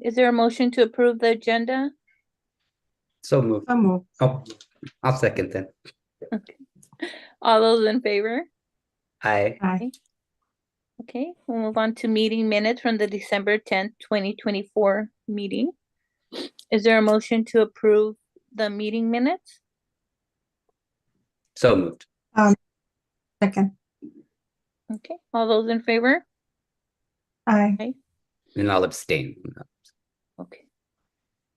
Is there a motion to approve the agenda? So moved. So moved. Oh, I'll second then. Okay. All those in favor? Aye. Aye. Okay, we'll move on to meeting minutes from the December 10th, 2024 meeting. Is there a motion to approve the meeting minutes? So moved. Second. Okay, all those in favor? Aye. And I'll abstain. Okay.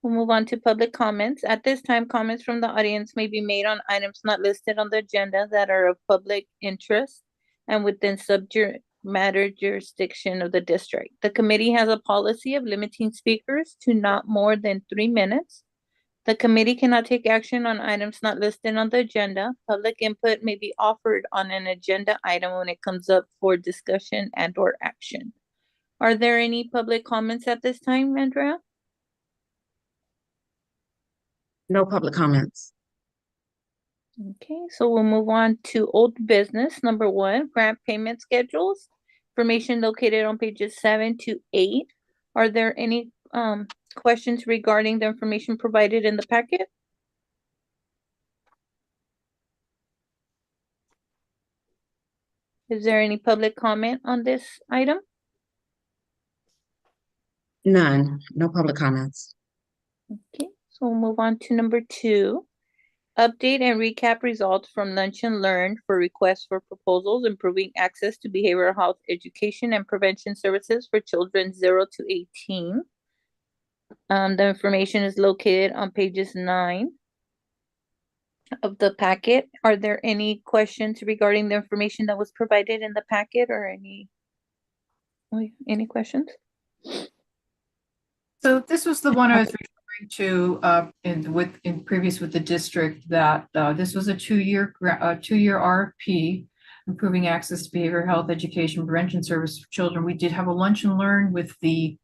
We'll move on to public comments. At this time, comments from the audience may be made on items not listed on the agenda that are of public interest and within subject matter jurisdiction of the district. The committee has a policy of limiting speakers to not more than 3 minutes. The committee cannot take action on items not listed on the agenda. Public input may be offered on an agenda item when it comes up for discussion and/or action. Are there any public comments at this time, Andrea? No public comments. Okay, so we'll move on to old business. Number 1, grant payment schedules. Information located on pages 7 to 8. Are there any questions regarding the information provided in the packet? Is there any public comment on this item? None. No public comments. Okay, so we'll move on to number 2. Update and recap results from Lunch and Learn for requests for proposals improving access to behavioral health education and prevention services for children 0 to 18. The information is located on pages 9 of the packet. Are there any questions regarding the information that was provided in the packet or any questions? So this was the one I was referring to in previous with the district, that this was a two-year RFP, improving access to behavioral health education prevention service for children. We did have a lunch and learn with the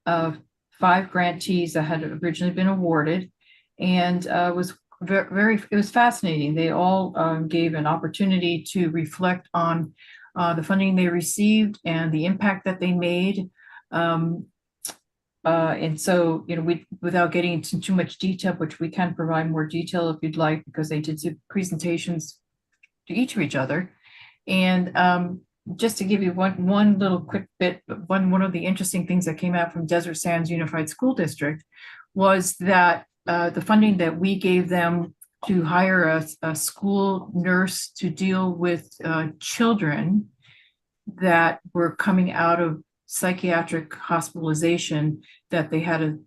5 grantees that had originally been awarded, and it was it was fascinating. They all gave an opportunity to reflect on the funding they received and the impact that they made. And so, without getting into too much detail, which we can provide more detail if you'd like, because they did presentations to each other. And just to give you one little quick bit, one of the interesting things that came out from Desert Sands Unified School District was that the funding that we gave them to hire a school nurse to deal with children that were coming out of psychiatric hospitalization, that they had a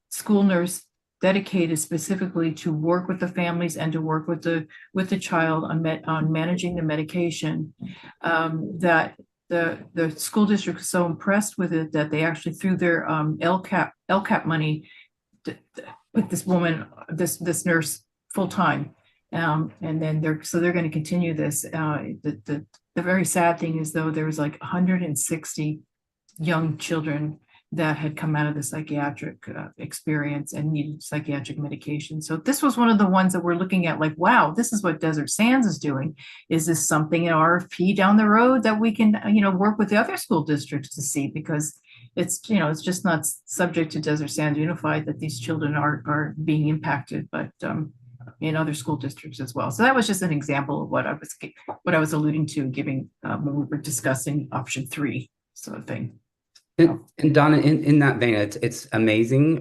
school nurse dedicated specifically to work with the families and to work with the child on managing the medication. That the school district was so impressed with it that they actually threw their LCAP money to put this nurse full time. And then they're going to continue this. The very sad thing is, though, there was like 160 young children that had come out of the psychiatric experience and needed psychiatric medication. So this was one of the ones that we're looking at, like, wow, this is what Desert Sands is doing. Is this something, an RFP down the road that we can, work with the other school districts to see? Because it's, it's just not subject to Desert Sands Unified that these children are being impacted, but in other school districts as well. So that was just an example of what I was alluding to, giving when we were discussing option 3 sort of thing. And Donna, in that vein, it's amazing.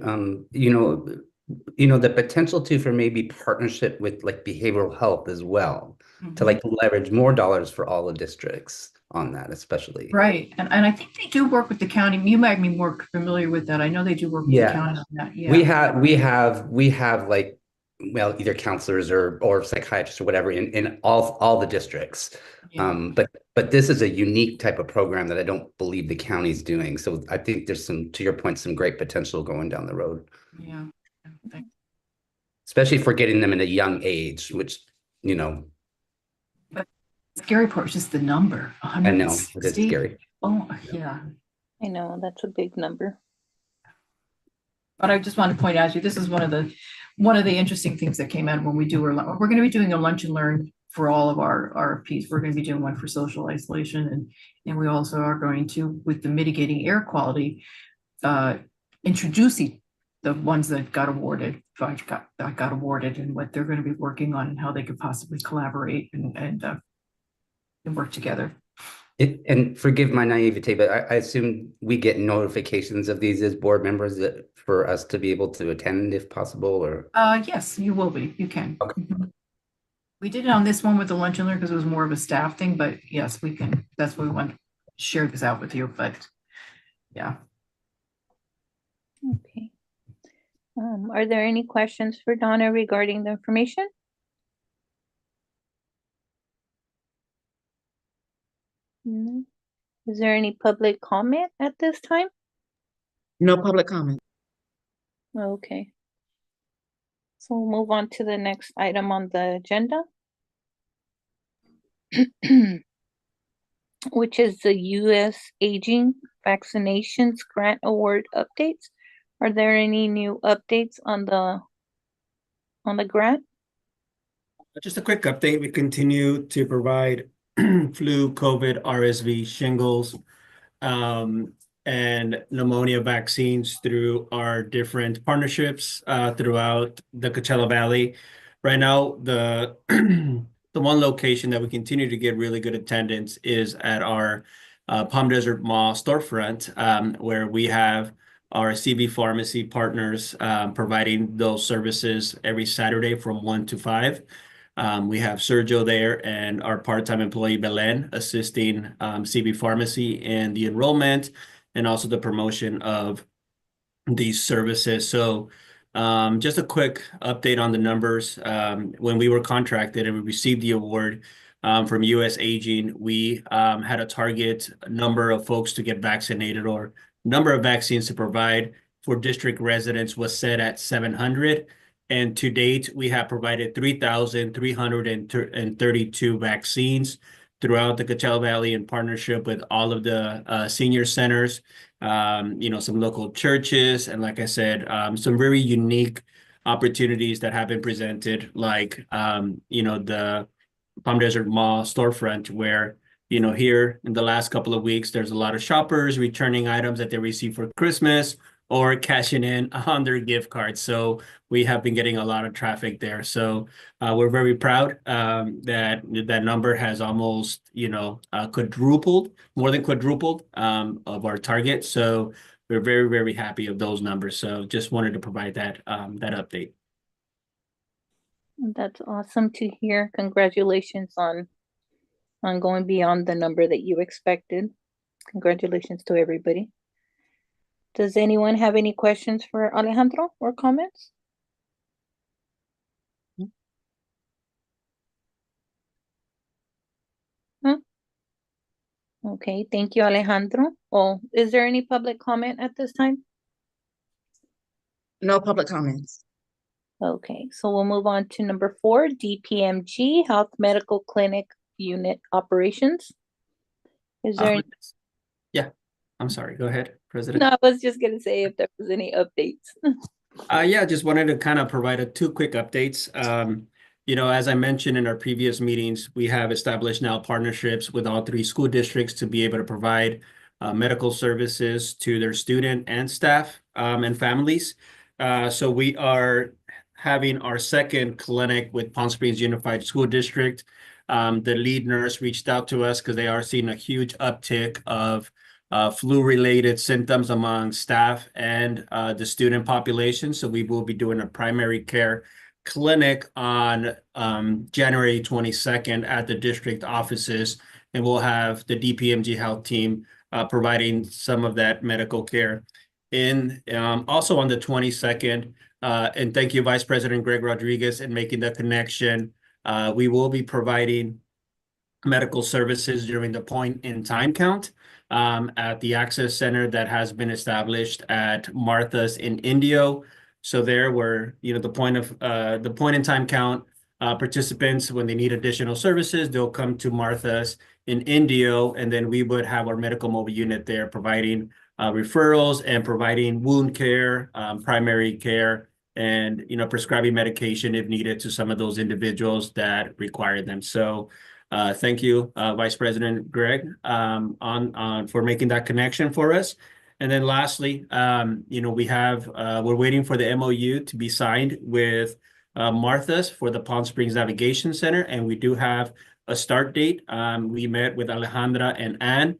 The potential for maybe partnership with like behavioral health as well, to like leverage more dollars for all the districts on that, especially. Right. And I think they do work with the county. You might be more familiar with that. I know they do work with the county on that. Yeah. We have like, well, either counselors or psychiatrists or whatever in all the districts. Yeah. But this is a unique type of program that I don't believe the county's doing. So I think there's to your point, some great potential going down the road. Yeah. Especially for getting them at a young age, which, But the scary part is just the number. I know, it is scary. Oh, yeah. I know, that's a big number. But I just want to point out to you, this is one of the interesting things that came out when we're going to be doing a lunch and learn for all of our RFPs. We're going to be doing one for social isolation, and we also are going to, with the mitigating air quality, introducing the ones that got awarded, that got awarded, and what they're going to be working on and how they could possibly collaborate and work together. And forgive my naivete, but I assume we get notifications of these as board members that for us to be able to attend if possible, or? Yes, you will be. You can. Okay. Mhm. We did it on this one with the lunch and learn because it was more of a staff thing, but yes, we can. That's what we want to share this out with you. But yeah. Okay. Are there any questions for Donna regarding the information? No. Is there any public comment at this time? No public comment. Okay. So we'll move on to the next item on the agenda, which is the U.S. Aging Vaccinations Grant Award updates. Are there any new updates on the grant? Just a quick update. We continue to provide flu, COVID, RSV, shingles, and pneumonia vaccines through our different partnerships throughout the Coachella Valley. Right now, the the one location that we continue to get really good attendance is at our Palm Desert Mall storefront, where we have our CB pharmacy partners providing those services every Saturday from 1 to 5. We have Sergio there and our part-time employee Belen assisting CB Pharmacy in the enrollment and also the promotion of these services. So just a quick update on the numbers. When we were contracted and we received the award from U.S. Aging, we had a target number of folks to get vaccinated, or number of vaccines to provide for district residents was set at 700. And to date, we have provided 3,332 vaccines throughout the Coachella Valley in partnership with all of the senior centers, some local churches, and like I said, some very unique opportunities that have been presented, like, the Palm Desert Mall storefront, where, here in the last couple of weeks, there's a lot of shoppers returning items that they received for Christmas or cashing in on their gift cards. So we have been getting a lot of traffic there. So we're very proud that number has almost, quadrupled, more than quadrupled of our target. So we're very, very happy of those numbers. So just wanted to provide that update. That's awesome to hear. Congratulations on going beyond the number that you expected. Congratulations to everybody. Does anyone have any questions for Alejandro or comments? Huh? Okay, thank you, Alejandro. Oh, is there any public comment at this time? No public comments. Okay, so we'll move on to number 4, DPMG, Health Medical Clinic Unit Operations. Is there any? Yeah, I'm sorry. Go ahead, President. No, I was just gonna say if there was any updates. Yeah, just wanted to kind of provide 2 quick updates. As I mentioned in our previous meetings, we have established now partnerships with all 3 school districts to be able to provide medical services to their student and staff and families. So we are having our second clinic with Palm Springs Unified School District. The lead nurse reached out to us because they are seeing a huge uptick of flu-related symptoms among staff and the student population. So we will be doing a primary care clinic on January 22nd at the district offices, and we'll have the DPMG health team providing some of that medical care. Also on the 22nd, and thank you, Vice President Greg Rodriguez, in making the connection. We will be providing medical services during the point in time count at the access center that has been established at Martha's in Indio. So there were, the point in time count participants, when they need additional services, they'll come to Martha's in Indio, and then we would have our medical mobile unit there providing referrals and providing wound care, primary care, and prescribing medication if needed to some of those individuals that require them. So thank you, Vice President Greg, for making that connection for us. And then lastly, we're waiting for the MOU to be signed with Martha's for the Palm Springs Navigation Center, and we do have a start date. We met with Alejandra and Ann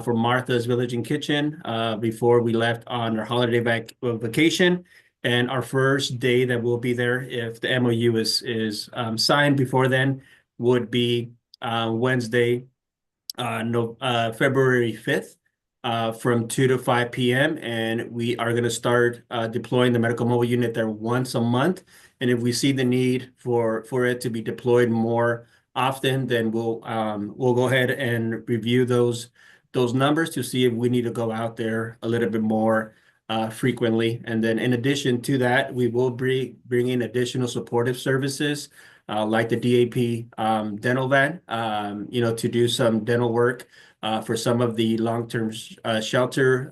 for Martha's Village and Kitchen before we left on our holiday vacation. And our first day that we'll be there, if the MOU is signed before then, would be Wednesday, February 5th. From 2 to 5 p.m. And we are going to start deploying the medical mobile unit there once a month. And if we see the need for it to be deployed more often, then we'll go ahead and review those numbers to see if we need to go out there a little bit more frequently. And then in addition to that, we will bring in additional supportive services like the DAP dental van, to do some dental work for some of the long-term shelter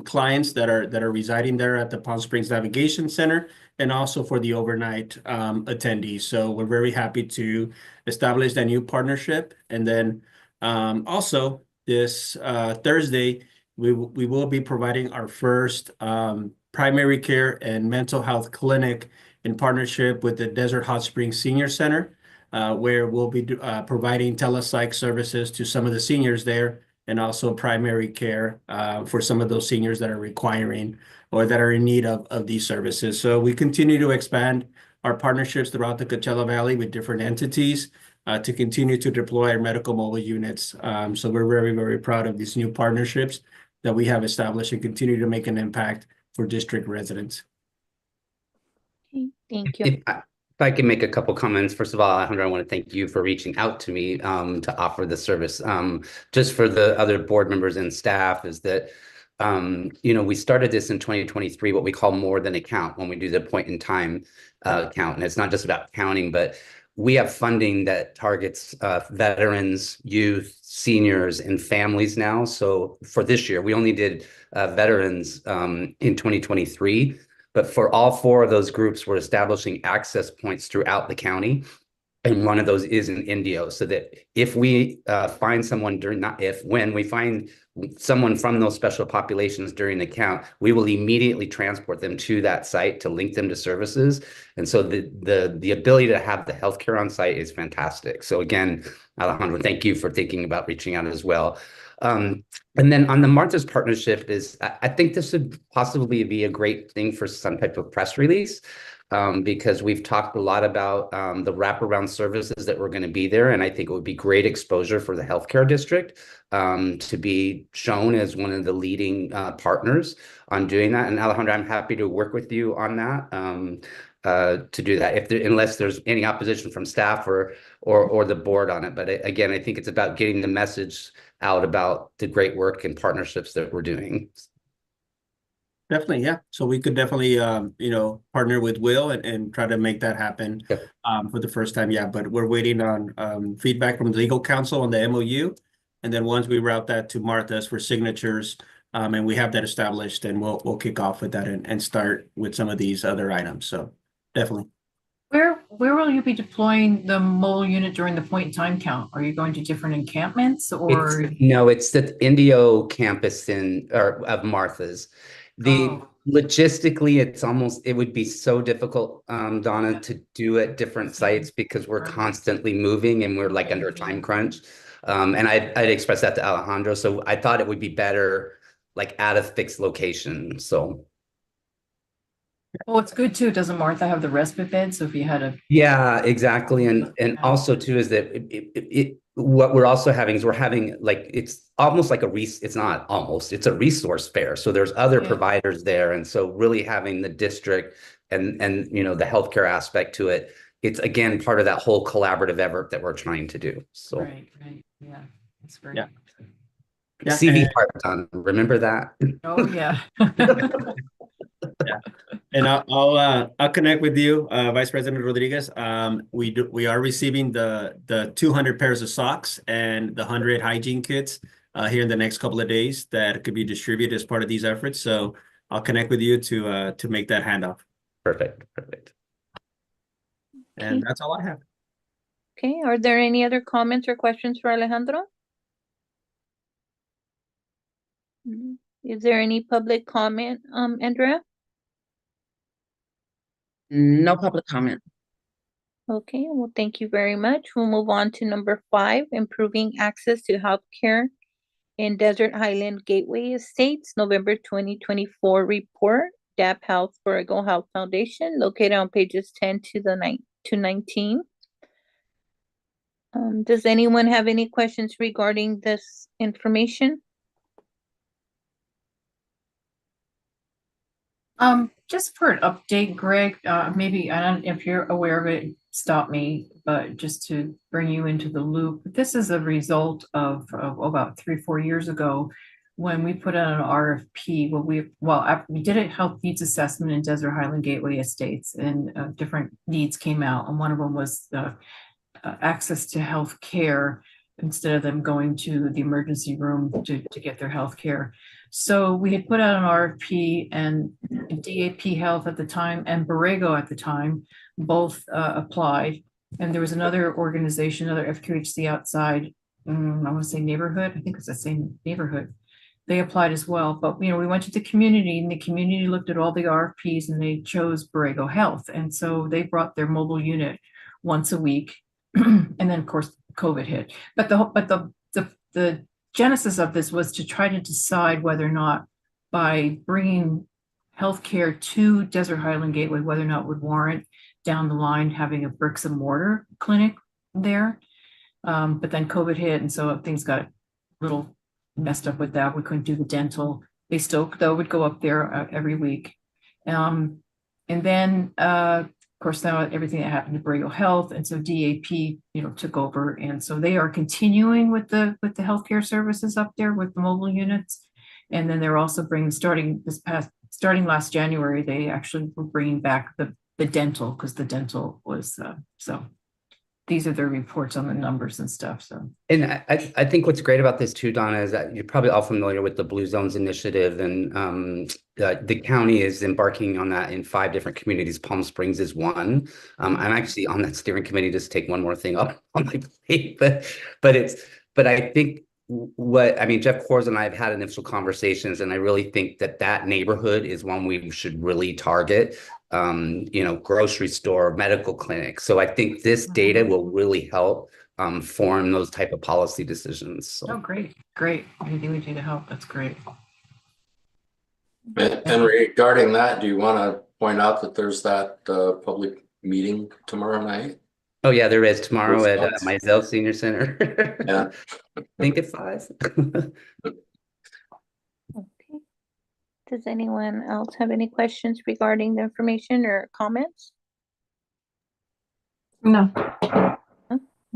clients that are residing there at the Palm Springs Navigation Center, and also for the overnight attendees. So we're very happy to establish that new partnership. And then also this Thursday, we will be providing our first primary care and mental health clinic in partnership with the Desert Hot Springs Senior Center, where we'll be providing telepsych services to some of the seniors there, and also primary care for some of those seniors that are requiring or that are in need of these services. So we continue to expand our partnerships throughout the Coachella Valley with different entities to continue to deploy our medical mobile units. So we're very, very proud of these new partnerships that we have established and continue to make an impact for district residents. Okay, thank you. If I can make a couple comments. First of all, Alejandro, I want to thank you for reaching out to me to offer the service. Just for the other board members and staff, is that we started this in 2023, what we call more than a count, when we do the point in time count. And it's not just about counting, but we have funding that targets veterans, youth, seniors, and families now. So for this year, we only did veterans in 2023. But for all four of those groups, we're establishing access points throughout the county. And one of those is in Indio, so that if we find someone when we find someone from those special populations during the count, we will immediately transport them to that site to link them to services. And so the ability to have the healthcare on site is fantastic. So again, Alejandro, thank you for thinking about reaching out as well. And then on the Martha's partnership I think this would possibly be a great thing for some type of press release, because we've talked a lot about the wraparound services that were going to be there. And I think it would be great exposure for the healthcare district to be shown as one of the leading partners on doing that. And Alejandro, I'm happy to work with you on that. To do that, unless there's any opposition from staff or the board on it. But again, I think it's about getting the message out about the great work and partnerships that we're doing. Definitely, yeah. So we could definitely, partner with Will and try to make that happen for the first time. Yeah, but we're waiting on feedback from the legal counsel on the MOU. And then once we route that to Martha's for signatures, and we have that established, then we'll kick off with that and start with some of these other items. So definitely. Where will you be deploying the mobile unit during the point in time count? Are you going to different encampments or? No, it's the Indio campus of Martha's. Logistically, it would be so difficult, Donna, to do at different sites because we're constantly moving and we're like under a time crunch. And I'd expressed that to Alejandro. So I thought it would be better like at a fixed location. So. Well, it's good too. Doesn't Martha have the respite bed? So if you had a. Yeah, exactly. And also too, is that what we're also having is we're having like, it's almost like it's not almost, it's a resource fair. So there's other providers there. And so really having the district and the healthcare aspect to it, it's again, part of that whole collaborative effort that we're trying to do. So. Right. Yeah. That's great. Yeah. CV part done. Remember that? Oh yeah. Yeah, and I'll connect with you, Vice President Rodriguez. We are receiving the 200 pairs of socks and the 100 hygiene kits here in the next couple of days that could be distributed as part of these efforts. So I'll connect with you to make that handoff. Perfect. And that's all I have. Okay, are there any other comments or questions for Alejandro? Is there any public comment, Andrea? No public comment. Okay, well, thank you very much. We'll move on to number 5, improving access to healthcare in Desert Highland Gateway Estates, November 2024 report, DAP Health Borrego Health Foundation, located on pages 10 to 19. Does anyone have any questions regarding this information? Just for an update, Greg, maybe, I don't know if you're aware of it, stop me, but just to bring you into the loop, this is a result of about 3-4 years ago when we put out an RFP. We did a health needs assessment in Desert Highland Gateway Estates, and different needs came out, and one of them was access to health care instead of them going to the emergency room to get their health care. So we had put out an RFP, and DAP Health at the time and Borrego at the time both applied. And there was another organization, another FQHC outside, I want to say neighborhood, I think it's the same neighborhood. They applied as well, but we went to the community, and the community looked at all the RFPs and they chose Borrego Health. And so they brought their mobile unit once a week. And then of course COVID hit. But the genesis of this was to try to decide whether or not, by bringing healthcare to Desert Highland Gateway, whether or not it would warrant down the line having a bricks and mortar clinic there. But then COVID hit, and so things got a little messed up with that. We couldn't do the dental. They still, though, would go up there every week. And then, of course, now everything that happened to Borrego Health, and so DAP, took over, and so they are continuing with the healthcare services up there with the mobile units, and then they're also starting last January, they actually were bringing back the dental, because the dental was so. These are their reports on the numbers and stuff. So, and I think what's great about this too, Donna, is that you're probably all familiar with the Blue Zones initiative, and the county is embarking on that in 5 different communities. Palm Springs is one. I'm actually on that steering committee, just to take one more thing up on my plate, but I think Jeff Kors and I have had initial conversations, and I really think that neighborhood is one we should really target. Grocery store, medical clinic. So I think this data will really help form those type of policy decisions. So. Oh, great. Anything we do to help, that's great. And regarding that, do you want to point out that there's that public meeting tomorrow night? Oh yeah, there is tomorrow at Mizell Senior Center. Yeah. I think at 5. Okay. Does anyone else have any questions regarding the information or comments? No.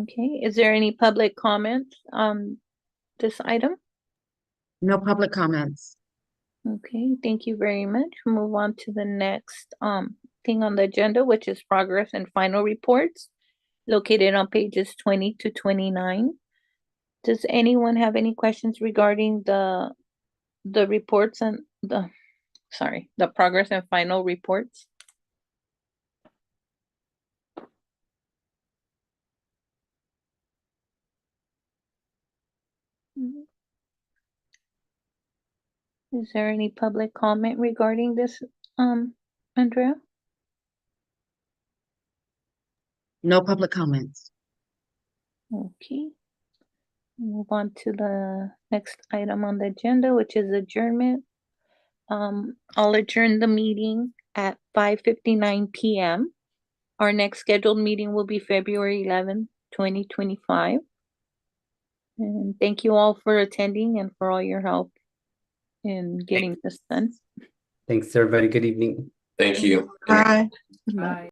Okay, is there any public comments on this item? No public comments. Okay, thank you very much. We'll move on to the next thing on the agenda, which is progress and final reports, located on pages 20 to 29. Does anyone have any questions regarding the reports and the progress and final reports? Is there any public comment regarding this, Andrea? No public comments. Okay. Move on to the next item on the agenda, which is adjournment. I'll adjourn the meeting at 5:59 p.m. Our next scheduled meeting will be February 11th, 2025. And thank you all for attending and for all your help in getting this done. Thanks, everybody. Good evening. Thank you. Bye. Bye.